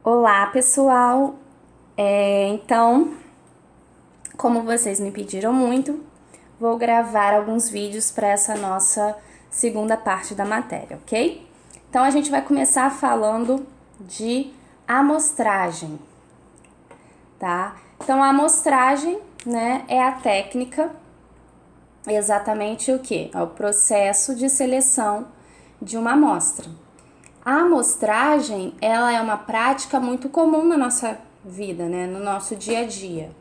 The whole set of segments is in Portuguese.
Olá, pessoal! Então, como vocês me pediram muito, vou gravar alguns vídeos para essa nossa segunda parte da matéria, ok? Então, a gente vai começar falando de amostragem, tá? Então, a amostragem, né, é a técnica, exatamente o que? É o processo de seleção de uma amostra. A amostragem, ela é uma prática muito comum na nossa vida, né? No nosso dia a dia.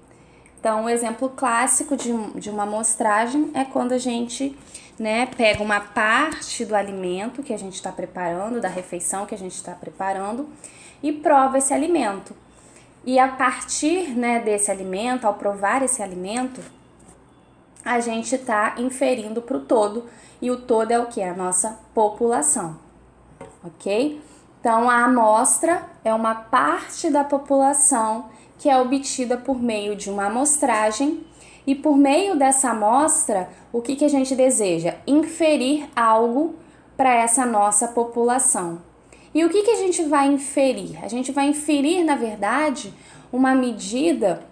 Então, um exemplo clássico de uma amostragem é quando a gente, né, pega uma parte do alimento que a gente está preparando, da refeição que a gente está preparando, e prova esse alimento. E a partir, né, desse alimento, ao provar esse alimento, a gente está inferindo para o todo, e o todo é o que? A nossa população. Ok? Então, a amostra é uma parte da população que é obtida por meio de uma amostragem, e por meio dessa amostra, o que a gente deseja? Inferir algo para essa nossa população. E o que a gente vai inferir? A gente vai inferir, na verdade, uma medida,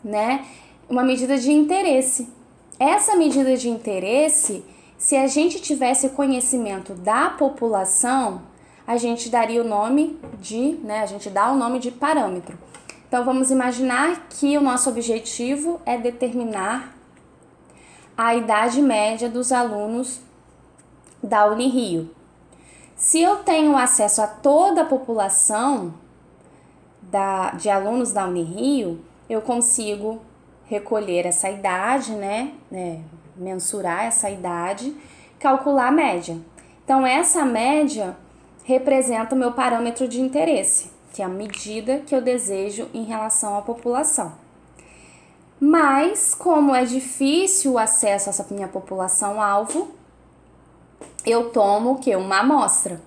né? Uma medida de interesse. Essa medida de interesse, se a gente tivesse conhecimento da população, a gente daria o nome de, né, a gente dá o nome de parâmetro. Então, vamos imaginar que o nosso objetivo é determinar a idade média dos alunos da Unirio. Se eu tenho acesso a toda a população de alunos da Unirio, eu consigo recolher essa idade, né, mensurar essa idade, calcular a média. Então, essa média representa o meu parâmetro de interesse, que é a medida que eu desejo em relação à população. Mas, como é difícil o acesso a essa minha população-alvo, eu tomo o quê? Uma amostra.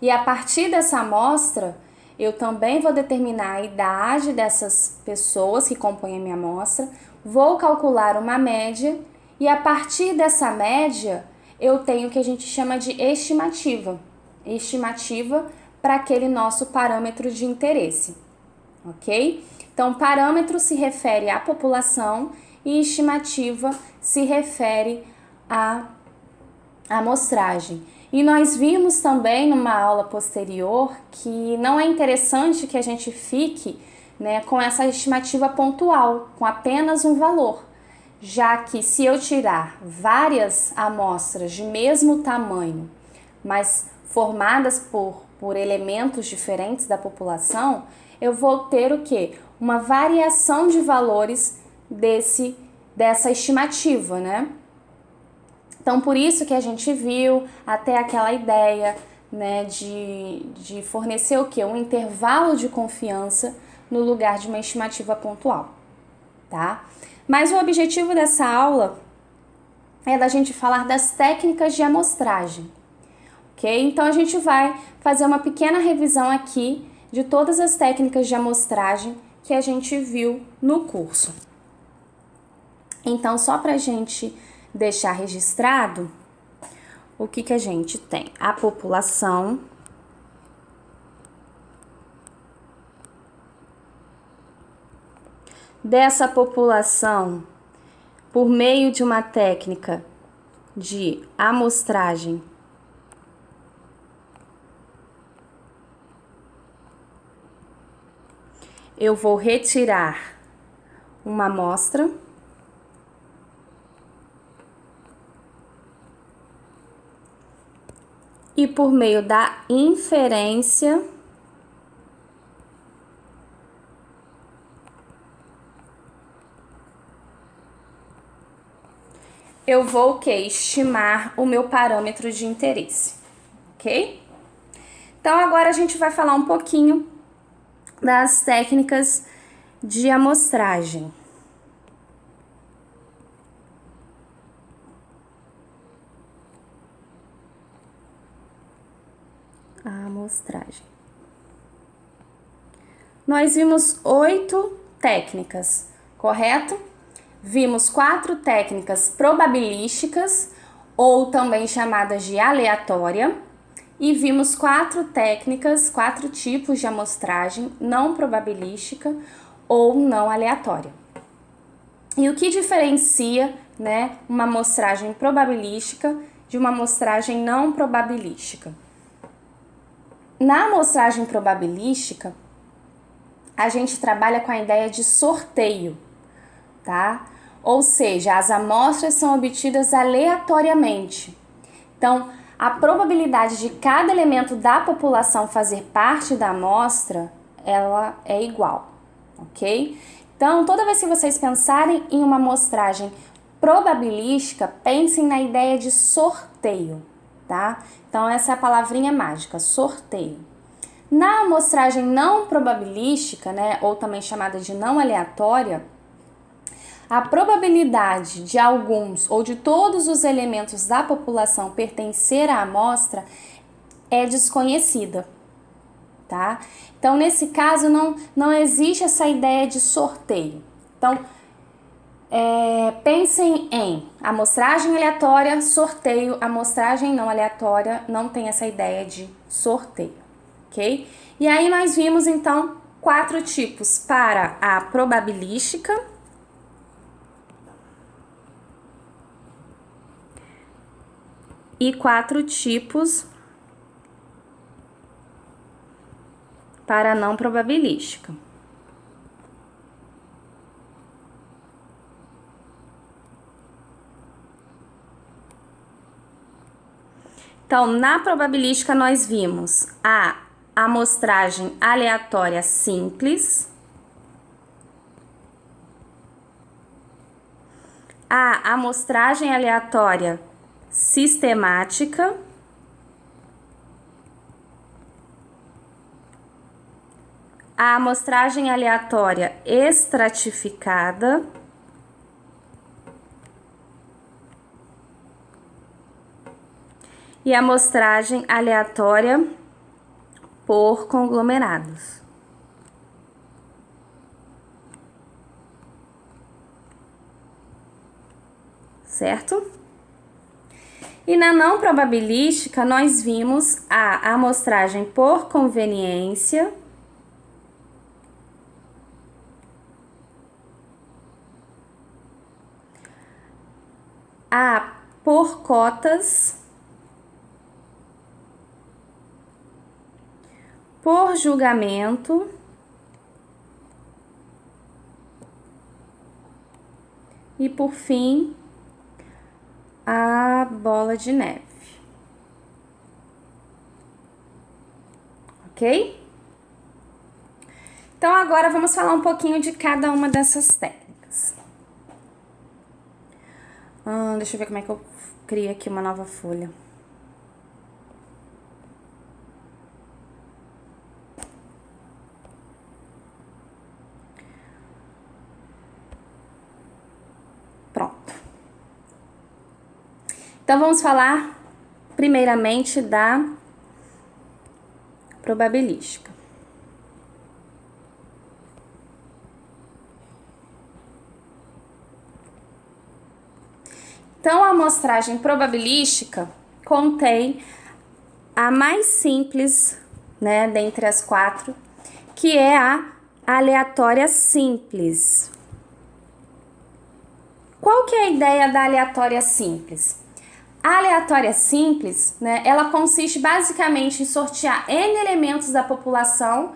E a partir dessa amostra, eu também vou determinar a idade dessas pessoas que compõem a minha amostra, vou calcular uma média, e a partir dessa média, eu tenho o que a gente chama de estimativa. Estimativa para aquele nosso parâmetro de interesse, ok? Então, parâmetro se refere à população e estimativa se refere à amostragem. E nós vimos também numa aula posterior que não é interessante que a gente fique, né, com essa estimativa pontual, com apenas um valor, já que se eu tirar várias amostras de mesmo tamanho, mas formadas por elementos diferentes da população, eu vou ter o quê? Uma variação de valores dessa estimativa, né? Então, por isso que a gente viu até aquela ideia, né, de fornecer o quê? Um intervalo de confiança no lugar de uma estimativa pontual, tá? Mas o objetivo dessa aula é da gente falar das técnicas de amostragem, ok? Então, a gente vai fazer uma pequena revisão aqui de todas as técnicas de amostragem que a gente viu no curso. Então, só para a gente deixar registrado, o que a gente tem? A população, dessa população, por meio de uma técnica de amostragem, eu vou retirar uma amostra e por meio da inferência eu vou o quê? Estimar o meu parâmetro de interesse, ok? Então, agora a gente vai falar um pouquinho das técnicas de amostragem. A amostragem. Nós vimos 8 técnicas, correto? Vimos 4 técnicas probabilísticas, ou também chamadas de aleatória, e vimos 4 técnicas, 4 tipos de amostragem não probabilística ou não aleatória. E o que diferencia, né, uma amostragem probabilística de uma amostragem não probabilística? Na amostragem probabilística, a gente trabalha com a ideia de sorteio, tá? Ou seja, as amostras são obtidas aleatoriamente. Então, a probabilidade de cada elemento da população fazer parte da amostra, ela é igual, ok? Então, toda vez que vocês pensarem em uma amostragem probabilística, pensem na ideia de sorteio, tá? Então, essa é a palavrinha mágica, sorteio. Na amostragem não probabilística, né, ou também chamada de não aleatória, a probabilidade de alguns ou de todos os elementos da população pertencer à amostra é desconhecida, tá? Então, nesse caso, não existe essa ideia de sorteio. Então, pensem em amostragem aleatória, sorteio, amostragem não aleatória, não tem essa ideia de sorteio, ok? E aí nós vimos, então, 4 tipos para a probabilística, e 4 tipos para a não probabilística. Então, na probabilística nós vimos a amostragem aleatória simples, a amostragem aleatória sistemática, a amostragem aleatória estratificada e a amostragem aleatória por conglomerados. Certo? E na não probabilística, nós vimos a amostragem por conveniência, a por cotas, por julgamento e, por fim, a bola de neve. Ok? Então, agora vamos falar um pouquinho de cada uma dessas técnicas. Deixa eu ver como é que eu crio aqui uma nova folha. Pronto. Então, vamos falar primeiramente da probabilística. Então, a amostragem probabilística contém a mais simples, né, dentre as 4, que é a aleatória simples. Qual que é a ideia da aleatória simples? A aleatória simples, né, ela consiste basicamente em sortear N elementos da população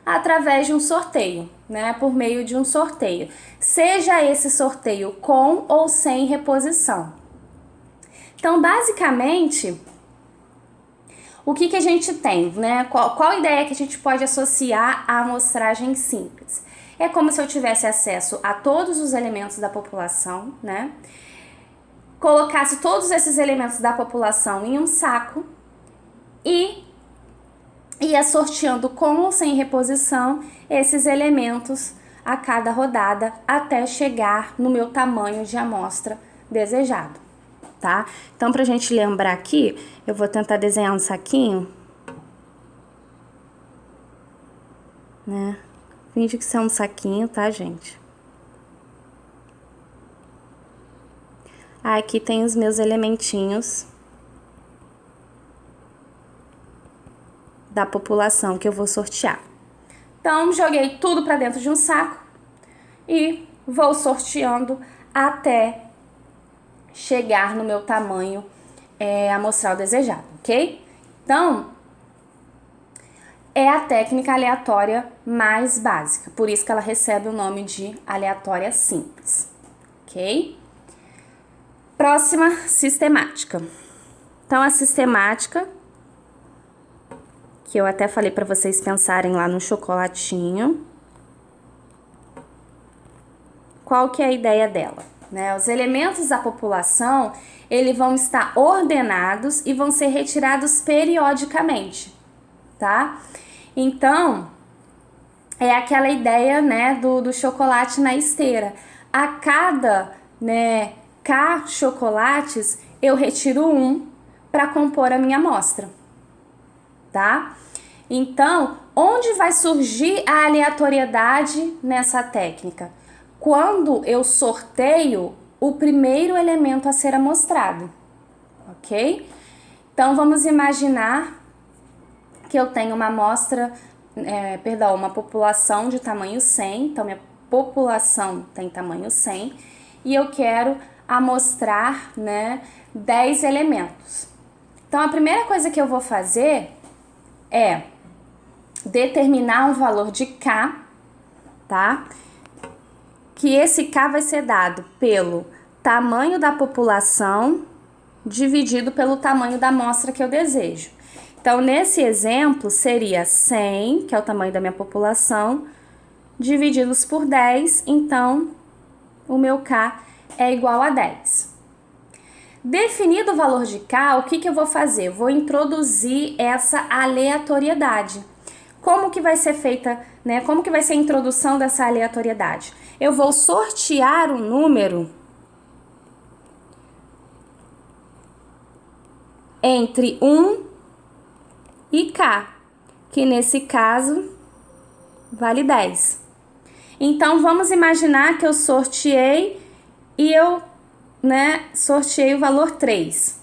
através de um sorteio, né, por meio de um sorteio. Seja esse sorteio com ou sem reposição. Então, basicamente, o que a gente tem, né? Qual ideia que a gente pode associar à amostragem simples? É como se eu tivesse acesso a todos os elementos da população, né? Colocasse todos esses elementos da população em um saco e ia sorteando com ou sem reposição esses elementos a cada rodada até chegar no meu tamanho de amostra desejado, tá? Então, pra gente lembrar aqui, eu vou tentar desenhar um saquinho, né? Finge que isso é um saquinho, tá, gente? Aqui tem os meus elementinhos. da população que eu vou sortear. Então, joguei tudo para dentro de um saco e vou sorteando até chegar no meu tamanho amostral desejado, ok? Então, é a técnica aleatória mais básica, por isso que ela recebe o nome de aleatória simples, ok? Próxima, sistemática. Então, a sistemática, que eu até falei para vocês pensarem lá no chocolatinho. Qual que é a ideia dela? Né? Os elementos da população, eles vão estar ordenados e vão ser retirados periodicamente, tá? Então, é aquela ideia, né, do chocolate na esteira. A cada, né, K chocolates, eu retiro um para compor a minha amostra, tá? Então, onde vai surgir a aleatoriedade nessa técnica? Quando eu sorteio o primeiro elemento a ser amostrado, ok? Então, vamos imaginar que eu tenho uma amostra, uma população de tamanho 100, então minha população tem tamanho 100, e eu quero amostrar, né, 10 elementos. Então, a primeira coisa que eu vou fazer é determinar um valor de K, tá? Que esse K vai ser dado pelo tamanho da população dividido pelo tamanho da amostra que eu desejo. Então, nesse exemplo, seria 100, que é o tamanho da minha população, divididos por 10, então o meu K é igual a 10. Definido o valor de K, o que eu vou fazer? Eu vou introduzir essa aleatoriedade. Como que vai ser feita, né? Como que vai ser a introdução dessa aleatoriedade? Eu vou sortear um número entre 1 e K, que nesse caso vale 10. Então, vamos imaginar que eu sorteei e eu, né, sorteei o valor 3.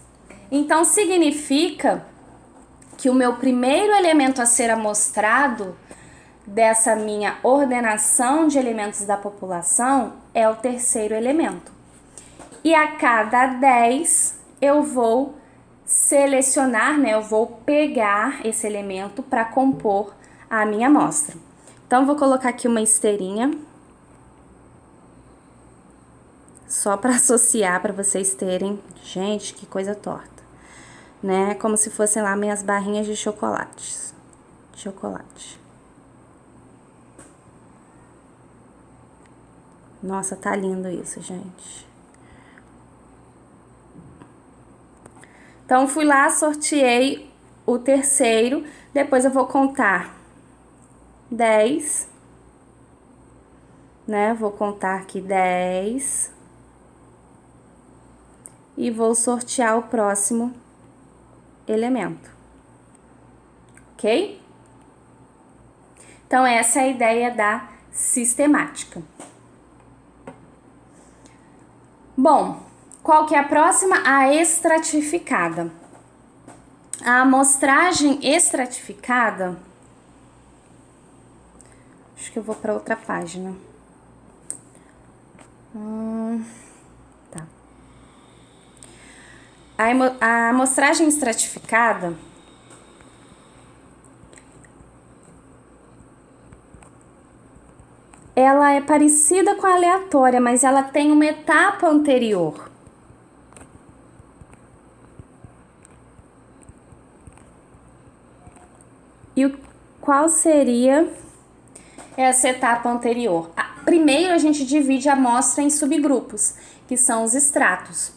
Então, significa que o meu primeiro elemento a ser amostrado dessa minha ordenação de elementos da população é o terceiro elemento. E a cada 10 eu vou selecionar, né, eu vou pegar esse elemento para compor a minha amostra. Então, vou colocar aqui uma esteirinha, só para associar, para vocês terem, gente, que coisa torta, né, como se fossem lá minhas barrinhas de chocolate. Nossa, tá lindo isso, gente. Então, fui lá, sorteei o terceiro. Depois eu vou contar 10. Né? Vou contar aqui 10. E vou sortear o próximo elemento. Ok? Então, essa é a ideia da sistemática. Bom, qual que é a próxima? A estratificada. A amostragem estratificada... Acho que eu vou para outra página. Tá. A amostragem estratificada... ela é parecida com a aleatória, mas ela tem uma etapa anterior. E qual seria essa etapa anterior? Primeiro, a gente divide a amostra em subgrupos, que são os estratos,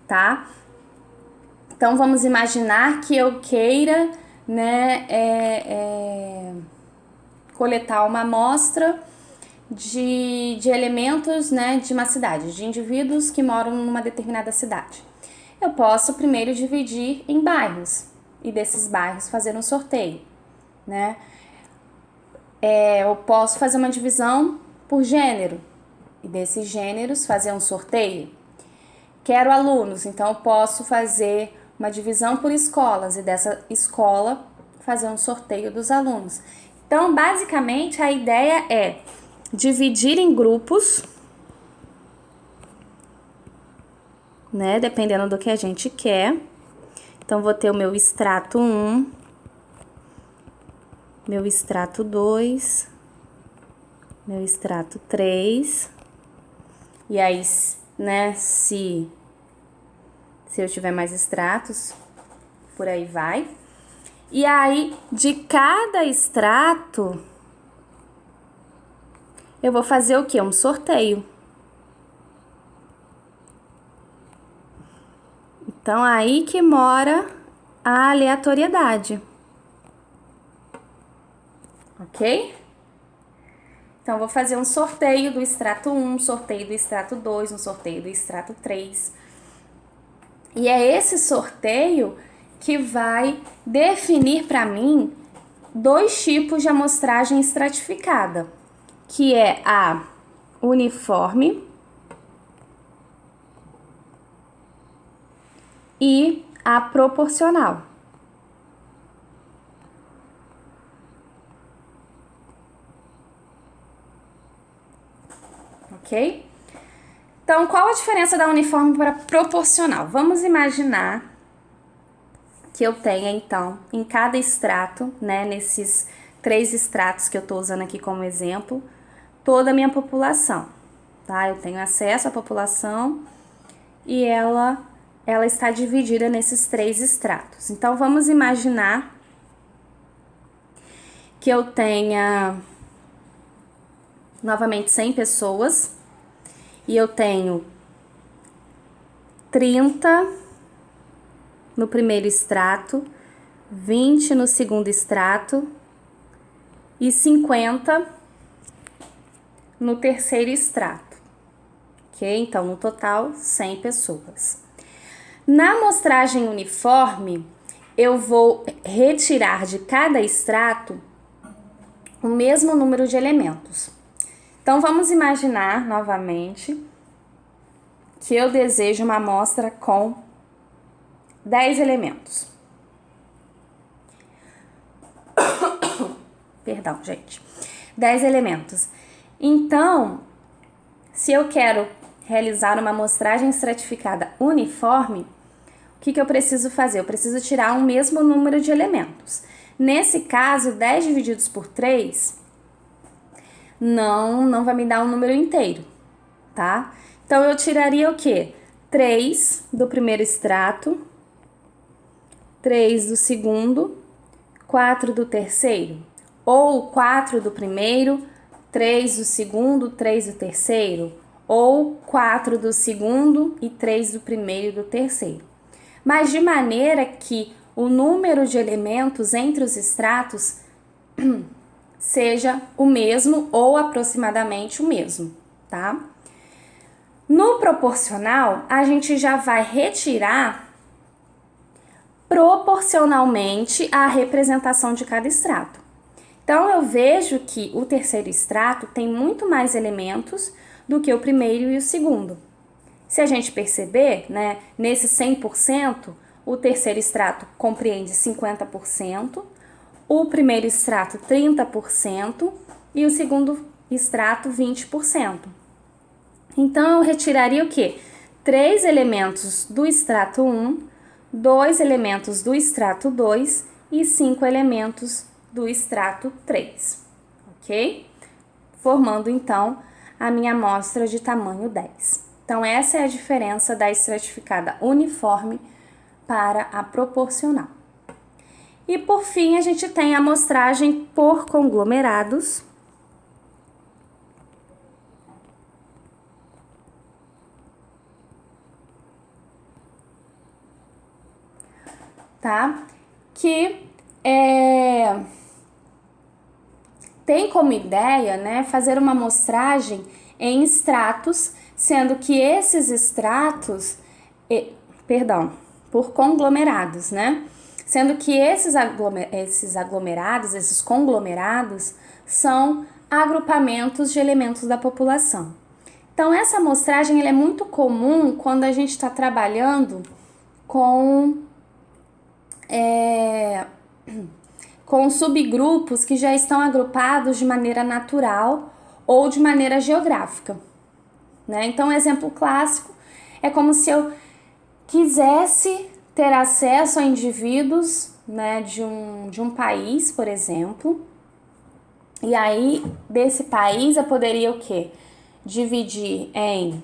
tá? Então, vamos imaginar que eu queira, né, coletar uma amostra de elementos, né, de uma cidade, de indivíduos que moram numa determinada cidade. Eu posso primeiro dividir em bairros e desses bairros fazer um sorteio, né? Eu posso fazer uma divisão por gênero e desses gêneros fazer um sorteio. Quero alunos, então eu posso fazer uma divisão por escolas e dessa escola fazer um sorteio dos alunos. Então, basicamente, a ideia é dividir em grupos, né? Dependendo do que a gente quer. Então, vou ter o meu extrato 1, meu extrato 2, meu extrato 3. E aí, né, se eu tiver mais extratos, por aí vai. E aí, de cada extrato, eu vou fazer o quê? Um sorteio. Então, aí que mora a aleatoriedade. Ok? Então, vou fazer um sorteio do extrato 1, um sorteio do extrato 2, um sorteio do extrato 3. E é esse sorteio que vai definir para mim dois tipos de amostragem estratificada, que é a uniforme e a proporcional. Ok? Então, qual a diferença da uniforme para proporcional? Vamos imaginar que eu tenha, então, em cada extrato, né, nesses 3 extratos que eu estou usando aqui como exemplo, toda a minha população, tá? Eu tenho acesso à população e ela está dividida nesses 3 extratos. Então, vamos imaginar que eu tenha, novamente, 100 pessoas e eu tenho 30 no primeiro extrato, 20 no segundo extrato e 50 no terceiro extrato, ok? Então, no total, 100 pessoas. Na amostragem uniforme, eu vou retirar de cada extrato o mesmo número de elementos. Então, vamos imaginar, novamente, que eu desejo uma amostra com 10 elementos. Perdão, gente. 10 elementos. Então, se eu quero realizar uma amostragem estratificada uniforme, o que eu preciso fazer? Eu preciso tirar um mesmo número de elementos. Nesse caso, 10 divididos por 3 não vai me dar um número inteiro, tá? Então, eu tiraria o quê? 3 do primeiro extrato, 3 do segundo, 4 do terceiro, ou 4 do primeiro, 3 do segundo, 3 do terceiro, ou 4 do segundo e 3 do primeiro e do terceiro. Mas de maneira que o número de elementos entre os extratos seja o mesmo ou aproximadamente o mesmo, tá? No proporcional, a gente já vai retirar proporcionalmente a representação de cada extrato. Então, eu vejo que o terceiro extrato tem muito mais elementos do que o primeiro e o segundo. Se a gente perceber, né, nesse 100%, o terceiro extrato compreende 50%, o primeiro extrato 30% e o segundo extrato 20%. Então, eu retiraria o quê? 3 elementos do extrato 1, 2 elementos do extrato 2 e 5 elementos do extrato 3, ok? Formando, então, a minha amostra de tamanho 10. Então, essa é a diferença da estratificada uniforme para a proporcional. E, por fim, a gente tem a amostragem por conglomerados. Tá? Que tem como ideia, né, fazer uma amostragem em extratos, sendo que esses extratos, por conglomerados, né? Sendo que esses aglomerados, esses conglomerados, são agrupamentos de elementos da população. Então, essa amostragem ela é muito comum quando a gente está trabalhando com com subgrupos que já estão agrupados de maneira natural ou de maneira geográfica, né? Então, um exemplo clássico é como se eu quisesse ter acesso a indivíduos, né, de um país, por exemplo, e aí desse país eu poderia o quê? Dividir em,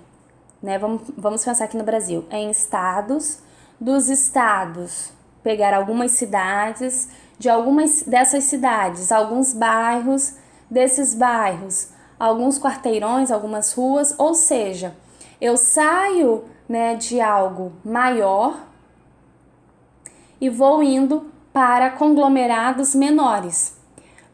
né, vamos pensar aqui no Brasil, em estados, dos estados pegar algumas cidades, de algumas dessas cidades, alguns bairros, desses bairros, alguns quarteirões, algumas ruas, ou seja, eu saio, né, de algo maior e vou indo para conglomerados menores.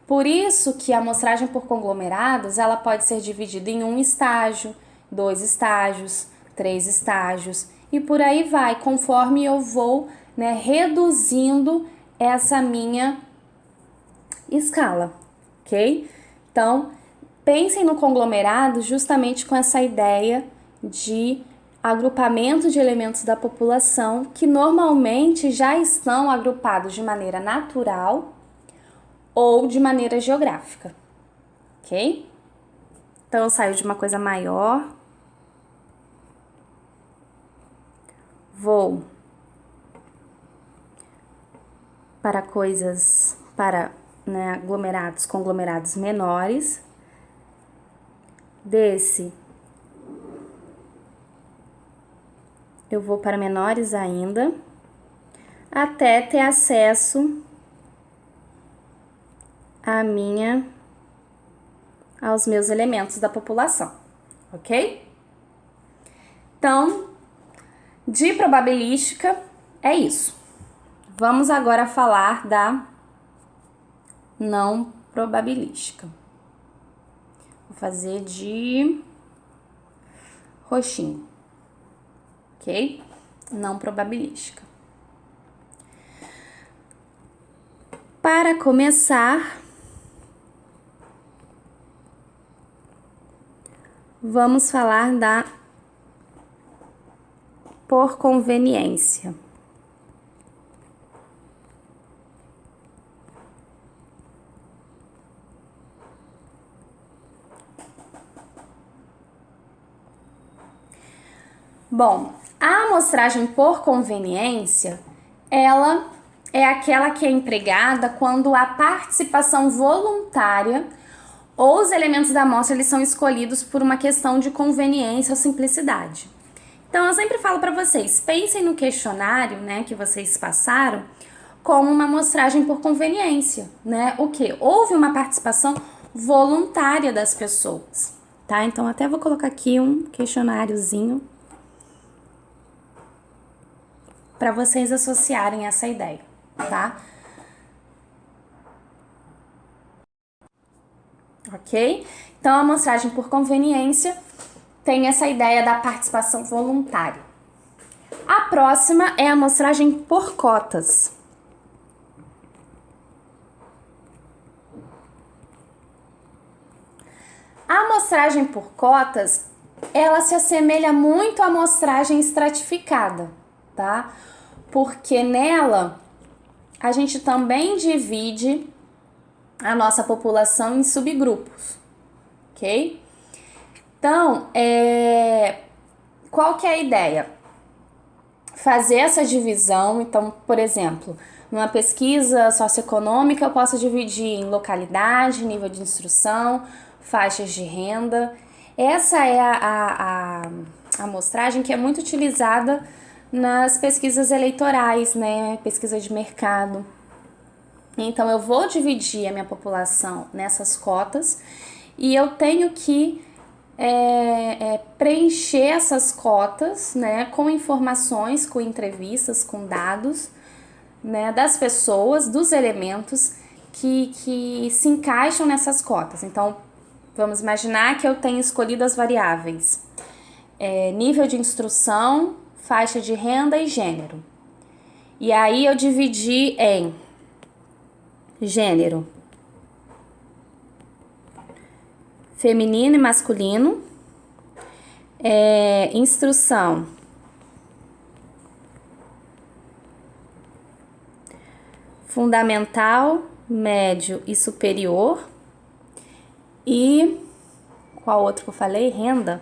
Por isso que a amostragem por conglomerados, ela pode ser dividida em um estágio, 2 estágios, 3 estágios e por aí vai, conforme eu vou, né, reduzindo essa minha escala, ok? Então, pensem no conglomerado justamente com essa ideia de agrupamento de elementos da população que normalmente já estão agrupados de maneira natural ou de maneira geográfica, ok? Então, eu saio de uma coisa maior, vou para coisas, para, né, aglomerados, conglomerados menores, desse eu vou para menores ainda, até ter acesso aos meus elementos da população, ok? Então, de probabilística é isso. Vamos agora falar da não probabilística. Vou fazer de roxinho, ok? Não probabilística. Para começar, vamos falar da por conveniência. Bom, a amostragem por conveniência, ela é aquela que é empregada quando a participação voluntária ou os elementos da amostra eles são escolhidos por uma questão de conveniência ou simplicidade. Então, eu sempre falo para vocês, pensem no questionário, né, que vocês passaram como uma amostragem por conveniência, né? O que? Houve uma participação voluntária das pessoas, tá? Então, até vou colocar aqui um questionáriozinho para vocês associarem essa ideia, tá? Ok? Então, a amostragem por conveniência tem essa ideia da participação voluntária. A próxima é a amostragem por cotas. A amostragem por cotas, ela se assemelha muito à amostragem estratificada, tá? Porque nela a gente também divide a nossa população em subgrupos, ok? Então, qual que é a ideia? Fazer essa divisão, então, por exemplo, numa pesquisa socioeconômica eu posso dividir em localidade, nível de instrução, faixas de renda. Essa é a amostragem que é muito utilizada nas pesquisas eleitorais, né? Pesquisa de mercado. Então, eu vou dividir a minha população nessas cotas e eu tenho que preencher essas cotas, né, com informações, com entrevistas, com dados, né, das pessoas, dos elementos que se encaixam nessas cotas. Então, vamos imaginar que eu tenho escolhido as variáveis nível de instrução, faixa de renda e gênero. E aí eu dividi em gênero feminino e masculino, instrução fundamental, médio e superior. E qual outro que eu falei? Renda.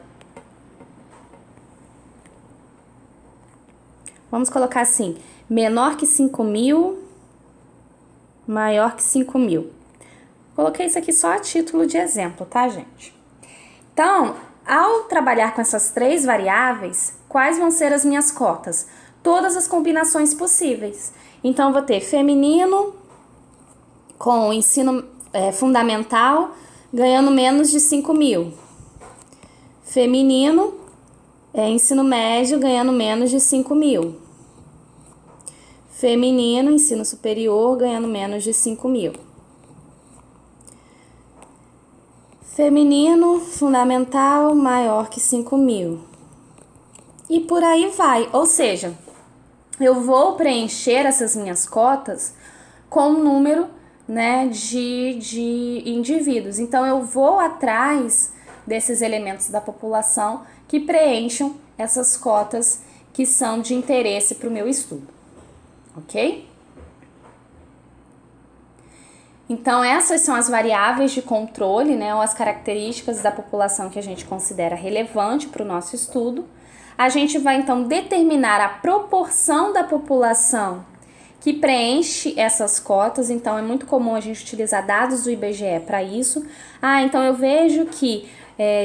Vamos colocar assim, menor que 5.000, maior que 5.000. Coloquei isso aqui só a título de exemplo, tá, gente? Então, ao trabalhar com essas 3 variáveis, quais vão ser as minhas cotas? Todas as combinações possíveis. Então, eu vou ter feminino com ensino fundamental ganhando menos de 5.000. Feminino, ensino médio ganhando menos de 5.000. Feminino, ensino superior ganhando menos de 5.000. Feminino, fundamental, maior que 5.000. E por aí vai. Ou seja, eu vou preencher essas minhas cotas com um número, né, de indivíduos. Então, eu vou atrás desses elementos da população que preencham essas cotas que são de interesse para o meu estudo. Ok? Então, essas são as variáveis de controle, né, ou as características da população que a gente considera relevante para o nosso estudo. A gente vai, então, determinar a proporção da população que preenche essas cotas. Então, é muito comum a gente utilizar dados do IBGE para isso. Então eu vejo que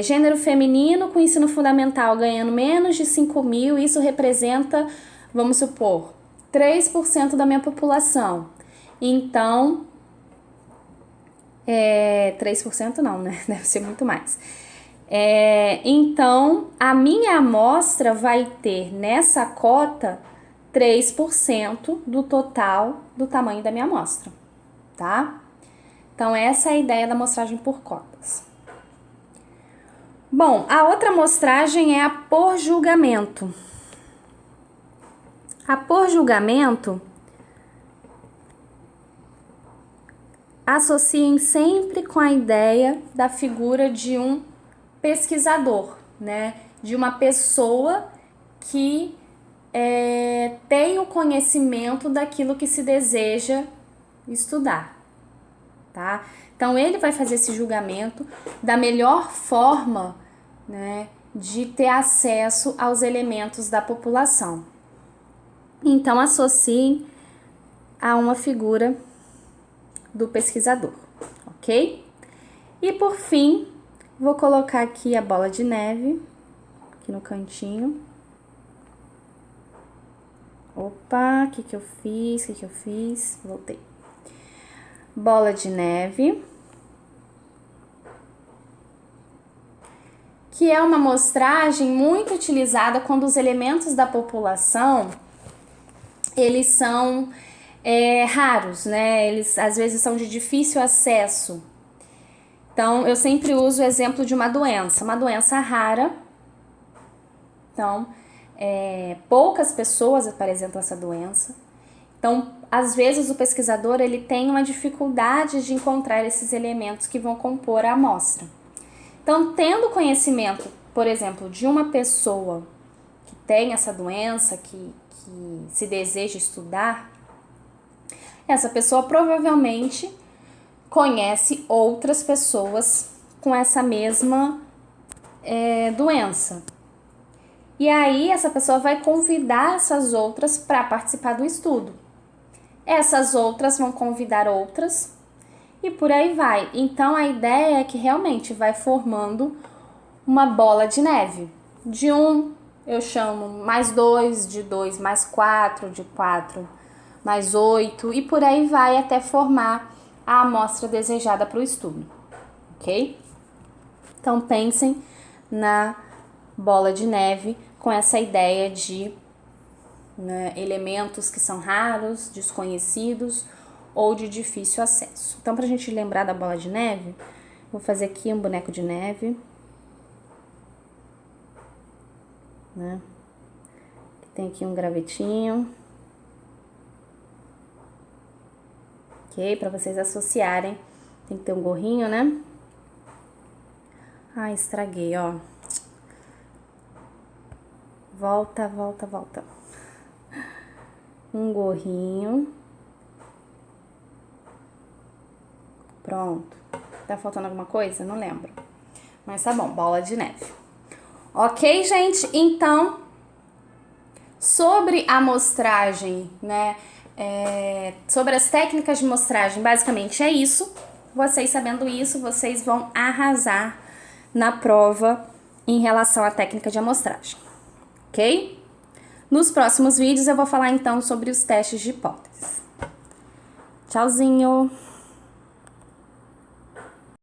gênero feminino com ensino fundamental ganhando menos de 5.000, isso representa, vamos supor, 3% da minha população. Então, 3% não, né? Deve ser muito mais. Então, a minha amostra vai ter nessa cota 3% do total do tamanho da minha amostra, tá? Então, essa é a ideia da amostragem por cotas. Bom, a outra amostragem é a por julgamento. A por julgamento, associem sempre com a ideia da figura de um pesquisador, né? De uma pessoa que tem o conhecimento daquilo que se deseja estudar, tá? Então, ele vai fazer esse julgamento da melhor forma, né, de ter acesso aos elementos da população. Então, associem a uma figura do pesquisador, ok? E, por fim, vou colocar aqui a bola de neve, aqui no cantinho. Opa, o que eu fiz? Voltei. Bola de neve, que é uma amostragem muito utilizada quando os elementos da população, eles são raros, né? Eles às vezes são de difícil acesso. Então, eu sempre uso o exemplo de uma doença rara. Então, poucas pessoas apresentam essa doença. Então, às vezes o pesquisador ele tem uma dificuldade de encontrar esses elementos que vão compor a amostra. Então, tendo conhecimento, por exemplo, de uma pessoa que tem essa doença, que se deseja estudar, essa pessoa provavelmente conhece outras pessoas com essa mesma doença. E aí, essa pessoa vai convidar essas outras para participar do estudo. Essas outras vão convidar outras e por aí vai. Então, a ideia é que realmente vai formando uma bola de neve. De 1, eu chamo mais 2, de 2 mais 4, de 4 mais 8 e por aí vai até formar a amostra desejada para o estudo, ok? Então, pensem na bola de neve com essa ideia de elementos que são raros, desconhecidos ou de difícil acesso. Então, para a gente lembrar da bola de neve, vou fazer aqui um boneco de neve, né? Tem aqui um gravetinho, ok? Para vocês associarem, tem que ter um gorrinho, né? Estraguei, ó. Volta. Um gorrinho. Pronto. Tá faltando alguma coisa? Não lembro. Mas tá bom, bola de neve. Ok, gente? Então, sobre a amostragem, né? Sobre as técnicas de mostragem, basicamente é isso. Vocês sabendo isso, vocês vão arrasar na prova em relação à técnica de amostragem, ok? Nos próximos vídeos eu vou falar então sobre os testes de hipótese. Tchauzinho!